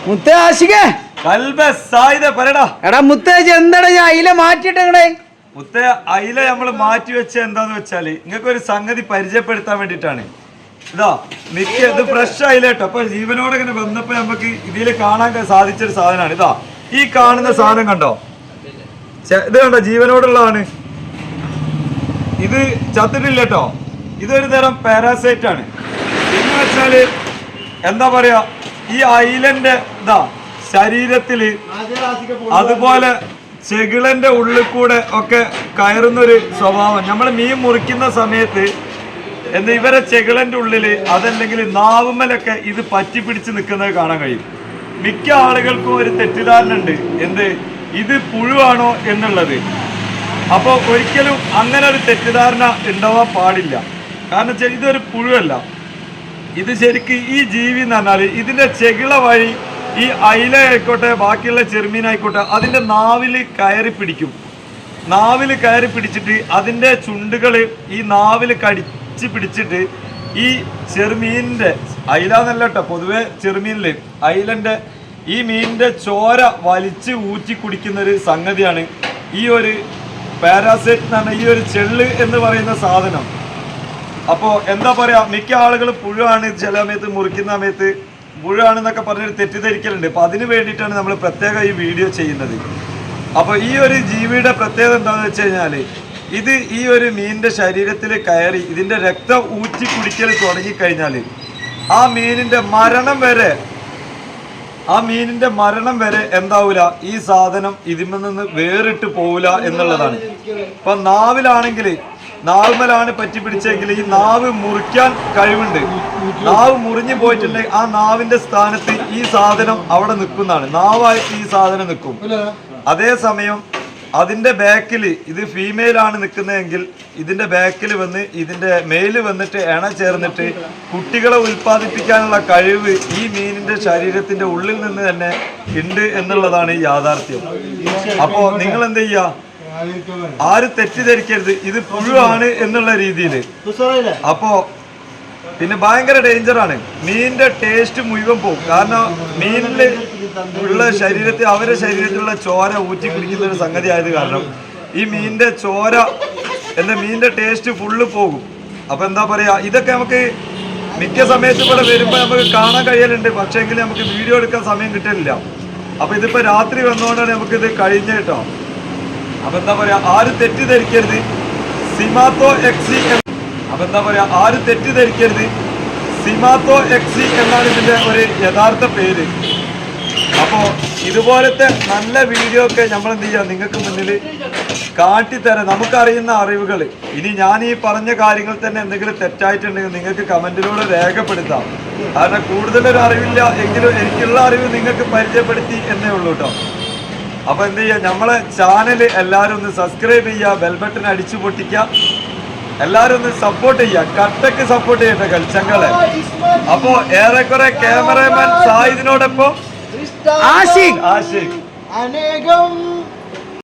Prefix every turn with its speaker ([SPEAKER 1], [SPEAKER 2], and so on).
[SPEAKER 1] മുത്തേ ആശികേ എടാ മുത്തേ എന്താടാ ഞാൻ അയില മാറ്റിട്ടെ
[SPEAKER 2] മുത്തേ അയില നമ്മള് മാറ്റി വെച്ച എന്താന്ന് വെച്ചാല് നിങ്ങൾക്ക് ഒരു സംഗതി പരിചയപ്പെടുത്താൻ വേണ്ടിട്ടാണ്. ഇതാ ഇത് ഫ്രഷ് അയില കേട്ടോ. അപ്പൊ ജീവനോടെ ഇങ്ങനെ വന്നപ്പോ നമുക്ക് ഇതിൽ കാണാൻ സാധിച്ചൊരു സാധനമാണ്. ഇതാ ഈ കാണുന്ന സാധനം കണ്ടോ, ഇത് കണ്ടോ, ജീവനോടുള്ളതാണ്. ഇത് ചത്തിട്ടില്ല കേട്ടോ. ഇതൊരു തരം പാരാസൈറ്റ് ആണ്. എന്ന് വെച്ചാല് എന്താ പറയാ, ഈ അയിലന്റെ ഇതാ ശരീരത്തില് അതുപോലെ ചെകിളന്റെ ഉള്ളിൽ കൂടെ ഒക്കെ കയറുന്നൊരു സ്വഭാവം. നമ്മൾ മീൻ മുറിക്കുന്ന സമയത്ത് ഇവരെ ചെകിളന്റെ ഉള്ളില് അതല്ലെങ്കിൽ നാവുമ്മലൊക്കെ ഇത് പറ്റി പിടിച്ച് നിൽക്കുന്നത് കാണാൻ കഴിയും. മിക്ക ആളുകൾക്കും ഒരു തെറ്റിദ്ധാരണ ഉണ്ട്, ഇത് പുഴുവാണോ എന്നുള്ളത്. അപ്പോൾ ഒരിക്കലും അങ്ങനെ ഒരു തെറ്റിദ്ധാരണ ഉണ്ടാവാൻ പാടില്ല. കാരണം വെച്ചാൽ ഇതൊരു പുഴുവല്ല. ഇത് ശരിക്കും ഈ ജീവി എന്ന് പറഞ്ഞാൽ ഇതിന്റെ ചെകിള വഴി ഈ അയില ആയിക്കോട്ടെ ബാക്കിയുള്ള ചെറുമീനായിക്കോട്ടെ അതിന്റെ നാവിൽ കയറി പിടിക്കും. നാവിൽ കയറി പിടിച്ചിട്ട് അതിന്റെ ചുണ്ടുകൾ ഈ നാവിൽ കടിച്ച് പിടിച്ചിട്ട് ഈ ചെറുമീനിന്റെ, അയില എന്നല്ല കേട്ടോ, പൊതുവെ ചെറുമീനില് അയിലന്റെ ഈ മീനിന്റെ ചോര വലിച്ച് ഊറ്റി കുടിക്കുന്ന ഒരു സംഗതിയാണ് ഈ ഒരു പാരാസൈറ്റ് എന്ന് പറഞ്ഞ ഈ ഒരു ചെള്ള് എന്ന് പറയുന്ന സാധനം. അപ്പോൾ എന്താ പറയാ, മിക്ക ആളുകൾ പുഴുവാണ് ചില സമയത്ത് മുറിക്കുന്ന സമയത്ത് പുഴുവാണെന്നൊക്കെ പറഞ്ഞൊരു തെറ്റിദ്ധരിക്കലുണ്ട്. അപ്പൊ അതിന് വേണ്ടിയിട്ടാണ് നമ്മൾ പ്രത്യേകം ഈ വീഡിയോ ചെയ്യുന്നത്. അപ്പോൾ ഈ ഒരു ജീവിയുടെ പ്രത്യേകത എന്താണെന്ന് വെച്ച് കഴിഞ്ഞാൽ ഇത് ഈ ഒരു മീനിന്റെ ശരീരത്തിൽ കയറി ഇതിന്റെ രക്തം ഊറ്റി കുടിക്കൽ തുടങ്ങിക്കഴിഞ്ഞാൽ ആ മീനിന്റെ മരണം വരെ എന്താവൂല, ഈ സാധനം ഇതിൽ നിന്ന് വേറിട്ട് പോവില്ല എന്നുള്ളതാണ്. ഇപ്പൊ നാവുമലാണ് പറ്റി പിടിച്ചെങ്കിൽ ഈ നാവ് മുറിക്കാൻ കഴിവുണ്ട്. നാവ് മുറിഞ്ഞു പോയിട്ടുണ്ടെങ്കിൽ ആ നാവിന്റെ സ്ഥാനത്ത് ഈ സാധനം അവിടെ നിൽക്കുന്നതാണ്. നാവായിട്ട് ഈ സാധനം നിൽക്കും. അതേസമയം അതിന്റെ ബാക്കിൽ ഇത് ഫീമെയിലാണ് നിൽക്കുന്നതെങ്കിൽ ഇതിന്റെ ബാക്കിൽ വന്ന് ഇതിന്റെ മെയില് വന്നിട്ട് എണ ചേർന്നിട്ട് കുട്ടികളെ ഉൽപ്പാദിപ്പിക്കാനുള്ള കഴിവ് ഈ മീനിന്റെ ശരീരത്തിന്റെ ഉള്ളിൽ നിന്ന് തന്നെ ഉണ്ട് എന്നുള്ളതാണ് ഈ യാഥാർത്ഥ്യം. അപ്പോ നിങ്ങൾ എന്ത് ചെയ്യാ, ആരും തെറ്റിദ്ധരിക്കരുത് ഇത് പുഴുവാണ് എന്നുള്ള രീതിയിൽ. അപ്പോ പിന്നെ ഭയങ്കര ഡേഞ്ചറാണ്. മീനിന്റെ ടേസ്റ്റ് മുഴുവൻ പോകും. കാരണം മീനില് ഉള്ള അവരുടെ ശരീരത്തിലുള്ള ചോര ഊറ്റി കുടിക്കുന്ന ഒരു സംഗതി ആയത് കാരണം ഈ മീനിന്റെ മീനിന്റെ ടേസ്റ്റ് ഫുള്ള് പോകും. അപ്പൊ എന്താ പറയാ, ഇതൊക്കെ നമുക്ക് മിക്ക സമയത്തും ഇവിടെ വരുമ്പോ നമുക്ക് കാണാൻ കഴിയലുണ്ട്. പക്ഷേങ്കിൽ നമുക്ക് വീഡിയോ എടുക്കാൻ സമയം കിട്ടലില്ല. അപ്പൊ ഇതിപ്പോ രാത്രി വന്നുകൊണ്ടാണ് നമുക്ക് ഇത് കഴിഞ്ഞ കേട്ടോ. അപ്പൊ എന്താ പറയാ, ആരും തെറ്റിദ്ധരിക്കരുത്. സിമാത്തോ എക്സി എന്നാണ് ഇതിന്റെ ഒരു യഥാർത്ഥ പേര്. അപ്പോ ഇതുപോലത്തെ നല്ല വീഡിയോ ഒക്കെ നമ്മൾ എന്ത് ചെയ്യാം, നിങ്ങൾക്ക് മുന്നിൽ കാട്ടിത്തരാം. നമുക്കറിയുന്ന അറിവുകൾ. ഇനി ഞാൻ ഈ പറഞ്ഞ കാര്യങ്ങൾ തന്നെ എന്തെങ്കിലും തെറ്റായിട്ടുണ്ടെങ്കിൽ നിങ്ങൾക്ക് കമന്റിലൂടെ രേഖപ്പെടുത്താം. കാരണം കൂടുതലൊരു അറിവില്ല എങ്കിലും എനിക്കുള്ള അറിവ് നിങ്ങൾക്ക് പരിചയപ്പെടുത്തി എന്നേ ഉള്ളൂ കേട്ടോ. അപ്പൊ എന്ത് ചെയ്യാ, നമ്മളെ ചാനൽ എല്ലാവരും ഒന്ന് സബ്സ്ക്രൈബ് ചെയ്യുക, ബെൽ ബട്ടൺ അടിച്ചു പൊട്ടിക്കുക, എല്ലാവരും ഒന്ന് സപ്പോർട്ട് ചെയ്യുക, കട്ടക്ക് സപ്പോർട്ട് ചെയ്യട്ടെ കളിച്ചങ്ങളെ. അപ്പോ ഏറെക്കുറെ ക്യാമറമാൻ സായിദിനോടൊപ്പം ആഷിഖ്.